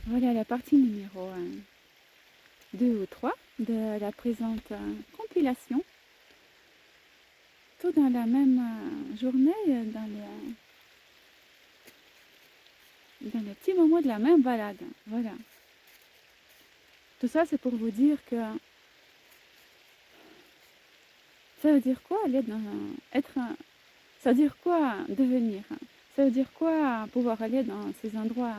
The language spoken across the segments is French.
Voilà la partie numéro 2 ou 3 de la présente compilation. Tout dans la même journée, dans les petits moments de la même balade. Voilà. Tout ça, c'est pour vous dire que ça veut dire quoi ça veut dire quoi devenir? Ça veut dire quoi pouvoir aller dans ces endroits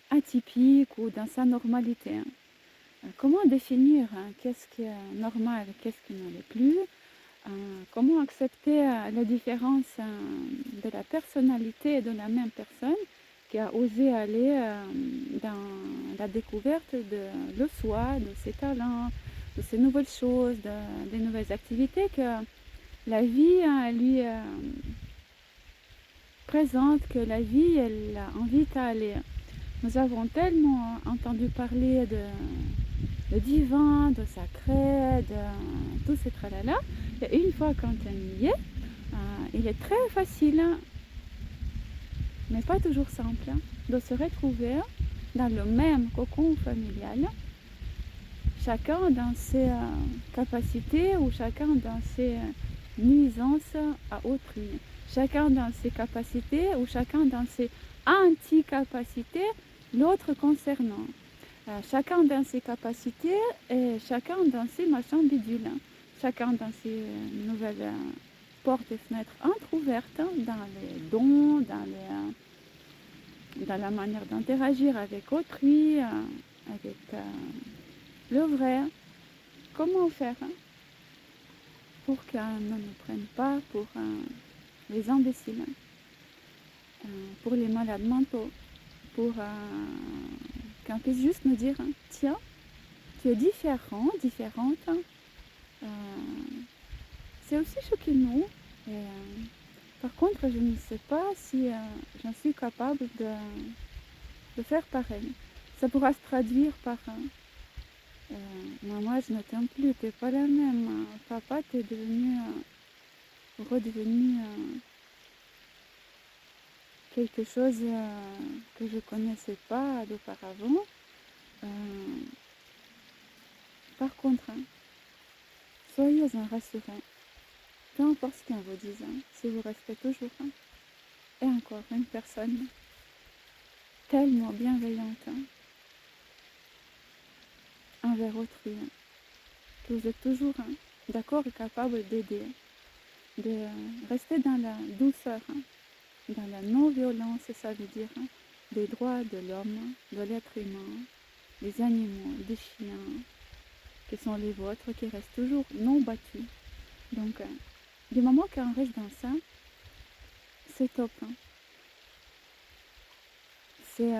atypiques ou dans sa normalité? Comment définir qu'est-ce qui est normal, qu'est-ce qui ne l'est plus? Comment accepter la différence de la personnalité de la même personne qui a osé aller dans la découverte de le soi, de ses talents, de ces nouvelles choses, des nouvelles activités que la vie lui présente, que la vie elle invite à aller. Nous avons tellement entendu parler de divin, de sacré, de tout ce tralala. Et une fois quand on y est, il est très facile, mais pas toujours simple, de se retrouver dans le même cocon familial, chacun dans ses capacités ou chacun dans ses nuisances à autrui, chacun dans ses capacités ou chacun dans ses anti-capacités, l'autre concernant. Chacun dans ses capacités et chacun dans ses machins bidules, chacun dans ses nouvelles portes et fenêtres entrouvertes, dans les dons, dans la manière d'interagir avec autrui, avec le vrai. Comment faire pour qu'on ne nous prenne pas pour les imbéciles, pour les malades mentaux, pour qu'on puisse juste nous dire tiens, tu es différent, différente. C'est aussi ce que nous. Et, par contre, je ne sais pas si j'en suis capable de faire pareil. Ça pourra se traduire par maman, je ne t'aime plus, t'es pas la même. Papa, t'es redevenu quelque chose que je connaissais pas d'auparavant. Par contre, soyez-en rassurés. Peu importe ce qu'on vous dise, si vous restez toujours, et encore une personne tellement bienveillante envers autrui, que vous êtes toujours d'accord et capable d'aider, de rester dans la douceur, dans la non-violence, ça veut dire des droits de l'homme, de l'être humain, des animaux, des chiens, qui sont les vôtres, qui restent toujours non battus. Donc, du moment qu'on reste dans ça, c'est top. C'est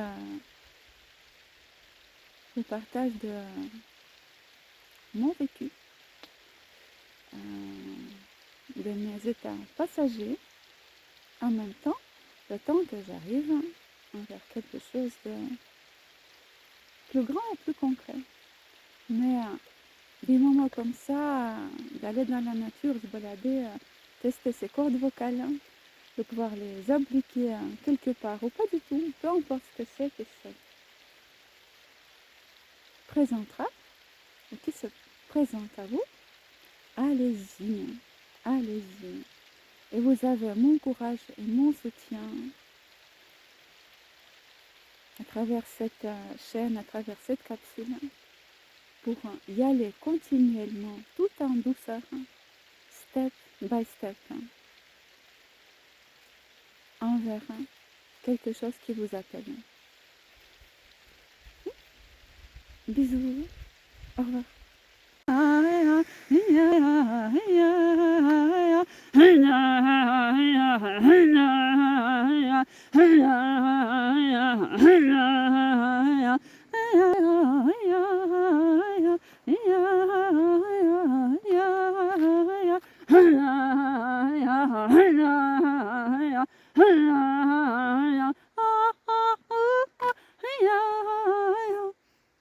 le partage de mon vécu, de mes états passagers, en même temps, le temps que j'arrive vers quelque chose de plus grand et plus concret. Mais des moments comme ça, d'aller dans la nature, se balader, tester ses cordes vocales, de pouvoir les appliquer quelque part ou pas du tout, peu importe ce que c'est qui se présentera ou qui se présente à vous, allez-y, allez-y. Et vous avez mon courage et mon soutien à travers cette chaîne, à travers cette capsule, pour y aller continuellement, tout en douceur, step by step, envers quelque chose qui vous appelle. Bisous, au revoir.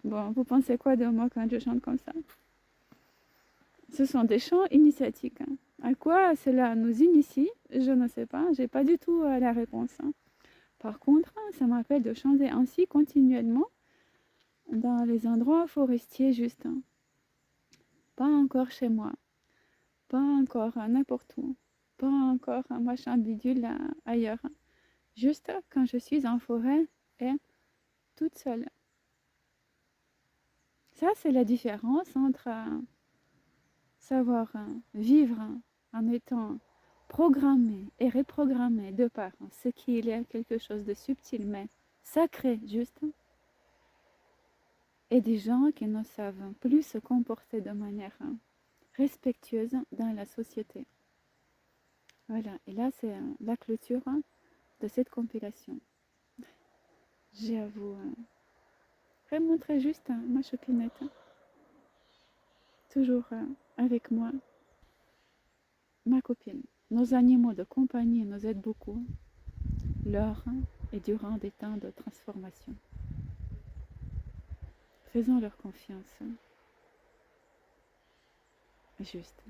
Bon, vous pensez quoi de moi quand je chante comme ça? Ce sont des chants initiatiques. À quoi cela nous initie? Je ne sais pas, j'ai pas du tout la réponse. Par contre, ça m'appelle de chanter ainsi continuellement dans les endroits forestiers juste. Pas encore chez moi, pas encore n'importe où, pas encore un machin bidule ailleurs. Juste quand je suis en forêt et toute seule. Ça, c'est la différence entre savoir vivre en étant programmé et reprogrammé de par ce qu'il y a quelque chose de subtil mais sacré juste, et des gens qui ne savent plus se comporter de manière respectueuse dans la société. Voilà, et là c'est la clôture de cette compilation. J'ai à vous remontrer juste ma chopinette, toujours avec moi, ma copine. Nos animaux de compagnie nous aident beaucoup, lors et durant des temps de transformation. Faisons leur confiance. Juste.